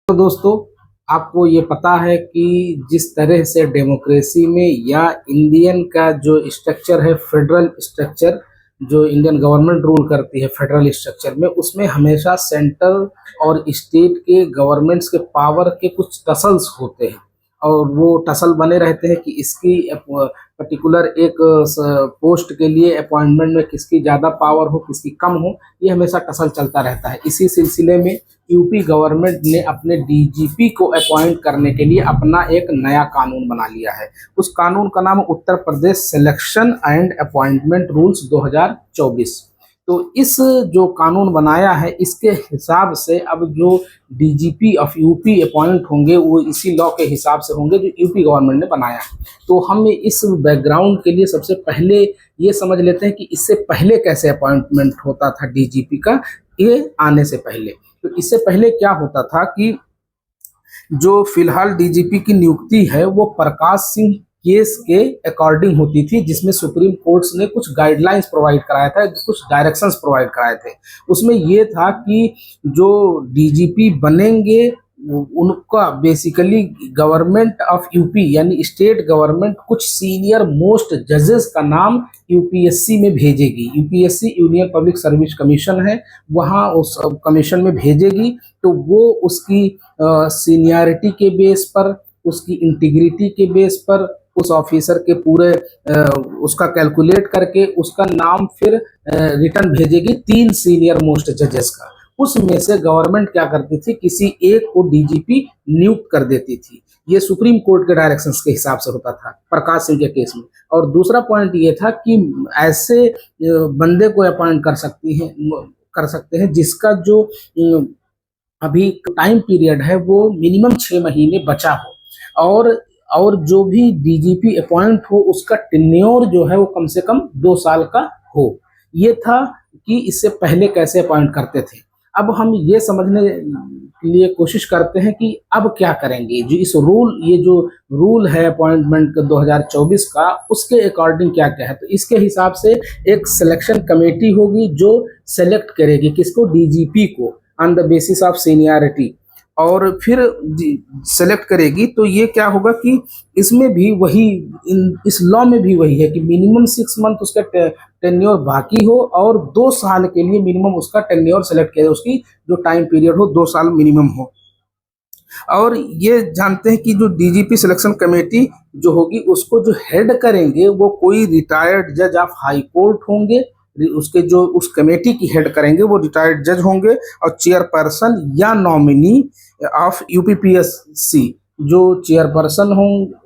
तो दोस्तों, आपको ये पता है कि जिस तरह से डेमोक्रेसी में या इंडियन का जो स्ट्रक्चर है, फेडरल स्ट्रक्चर, जो इंडियन गवर्नमेंट रूल करती है फेडरल स्ट्रक्चर में, उसमें हमेशा सेंट्रल और स्टेट के गवर्नमेंट्स के पावर के कुछ टसल्स होते हैं और वो टसल बने रहते हैं कि इसकी पर्टिकुलर एक पोस्ट के लिए अपॉइंटमेंट में किसकी ज़्यादा पावर हो, किसकी कम हो। ये हमेशा टसल चलता रहता है। इसी सिलसिले में यूपी गवर्नमेंट ने अपने डीजीपी को अपॉइंट करने के लिए अपना एक नया कानून बना लिया है। उस कानून का नाम Uttar Pradesh selection and appointment rules 2024। तो इस जो कानून बनाया है, इसके हिसाब से अब जो डीजीपी ऑफ यूपी अपॉइंट होंगे वो इसी लॉ के हिसाब से होंगे जो यूपी गवर्नमेंट ने बनाया है। तो हम इस बैकग्राउंड के लिए सबसे पहले ये समझ लेते हैं कि इससे पहले कैसे अपॉइंटमेंट होता था डीजीपी का, ये आने से पहले। तो इससे पहले क्या होता था कि जो फिलहाल डीजीपी की नियुक्ति है वो प्रकाश सिंह केस के अकॉर्डिंग होती थी, जिसमें सुप्रीम कोर्ट्स ने कुछ गाइडलाइंस प्रोवाइड कराया था, कुछ डायरेक्शंस प्रोवाइड कराए थे। उसमें ये था कि जो डीजीपी बनेंगे उनका बेसिकली गवर्नमेंट ऑफ यूपी यानी स्टेट गवर्नमेंट कुछ सीनियर मोस्ट जजेस का नाम यूपीएससी में भेजेगी। UPSC union public service commission है, वहाँ उस कमीशन में भेजेगी। तो वो उसकी सीनियरिटी के बेस पर, उसकी इंटीग्रिटी के बेस पर उस ऑफिसर के पूरे उसका कैलकुलेट करके उसका नाम फिर रिटर्न भेजेगी 3 सीनियर मोस्ट जजेस का। उसमें से गवर्नमेंट क्या करती थी, किसी एक को डीजीपी नियुक्त कर देती थी। ये सुप्रीम कोर्ट के डायरेक्शंस के हिसाब से होता था प्रकाश सिंह के केस में। और दूसरा पॉइंट ये था कि ऐसे बंदे को अपॉइंट कर सकते हैं जिसका जो अभी टाइम पीरियड है वो मिनिमम 6 महीने बचा हो, और जो भी डीजीपी अपॉइंट हो उसका टेन्योर जो है वो कम से कम 2 साल का हो। ये था कि इससे पहले कैसे अपॉइंट करते थे। अब हम ये समझने के लिए कोशिश करते हैं कि अब क्या करेंगे। जो ये जो रूल है अपॉइंटमेंट का 2024 का, उसके अकॉर्डिंग क्या क्या है। तो इसके हिसाब से एक सिलेक्शन कमेटी होगी जो सेलेक्ट करेगी किसको, डीजीपी को, on the basis of seniority, और फिर सेलेक्ट करेगी। तो ये क्या होगा कि इसमें भी वही, इस लॉ में भी वही है कि मिनिमम 6 मंथ उसका टेन्योर बाकी हो और 2 साल के लिए मिनिमम उसका टेन्योर सेलेक्ट किया जाए, उसकी जो टाइम पीरियड हो 2 साल मिनिमम हो। और ये जानते हैं कि जो डीजीपी सिलेक्शन कमेटी जो होगी उसको जो हेड करेंगे वो कोई रिटायर्ड जज ऑफ हाई कोर्ट होंगे। उसके जो उस कमेटी की हेड करेंगे वो रिटायर्ड जज होंगे, और चेयरपर्सन या नॉमिनी ऑफ यूपीपीएससी, जो चेयरपर्सन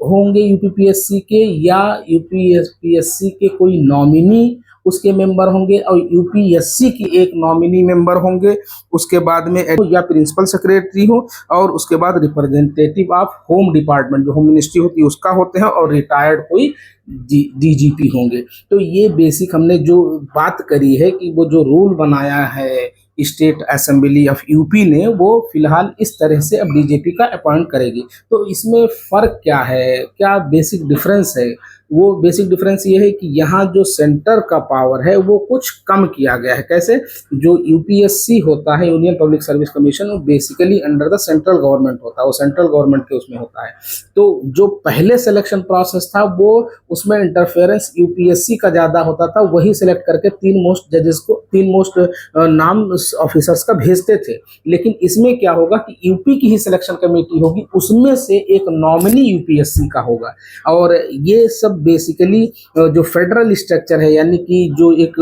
होंगे यूपीपीएससी के, या यूपीपीएससी के कोई नॉमिनी उसके मेंबर होंगे, और यूपीएससी की एक नॉमिनी मेंबर होंगे। उसके बाद में या प्रिंसिपल सेक्रेटरी हो, और उसके बाद रिप्रेजेंटेटिव ऑफ होम डिपार्टमेंट, जो होम मिनिस्ट्री होती है उसका होते हैं, और रिटायर्ड कोई डीजीपी होंगे। तो ये बेसिक हमने जो बात करी है कि वो जो रूल बनाया है स्टेट असेंबली ऑफ यूपी ने, वो फिलहाल इस तरह से अब डीजीपी का अपॉइंट करेगी। तो इसमें फ़र्क क्या है, क्या बेसिक डिफरेंस है। वो बेसिक डिफरेंस ये है कि यहाँ जो सेंटर का पावर है वो कुछ कम किया गया है। कैसे, जो यूपीएससी होता है यूनियन पब्लिक सर्विस कमीशन, वो basically under the central government होता है, वो सेंट्रल गवर्नमेंट के उसमें होता है। तो जो पहले सिलेक्शन प्रोसेस था वो उसमें इंटरफेरेंस यूपीएससी का ज़्यादा होता था, वही सिलेक्ट करके 3 मोस्ट जजेस को, 3 मोस्ट नाम ऑफिसर्स का भेजते थे। लेकिन इसमें क्या होगा कि यूपी की ही सिलेक्शन कमेटी होगी, उसमें से एक नॉमिनी यूपीएससी का होगा। और ये सब बेसिकली जो फेडरल स्ट्रक्चर है, यानी कि जो एक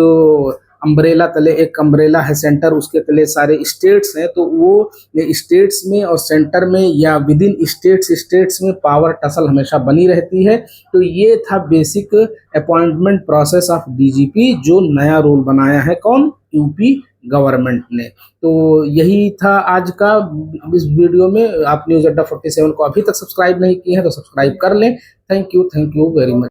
अम्ब्रेला तले, एक अम्ब्रेला है सेंटर, उसके तले सारे स्टेट्स हैं। तो वो स्टेट्स में और सेंटर में या विद इन स्टेट्स में पावर टसल हमेशा बनी रहती है। तो ये था basic appointment process of DGP, जो नया रूल बनाया है कौन, यूपी गवर्नमेंट ने। तो यही था आज का इस वीडियो में। आप न्यूज़ अड्डा 47 को अभी तक सब्सक्राइब नहीं किए हैं तो सब्सक्राइब कर लें। Thank you very much.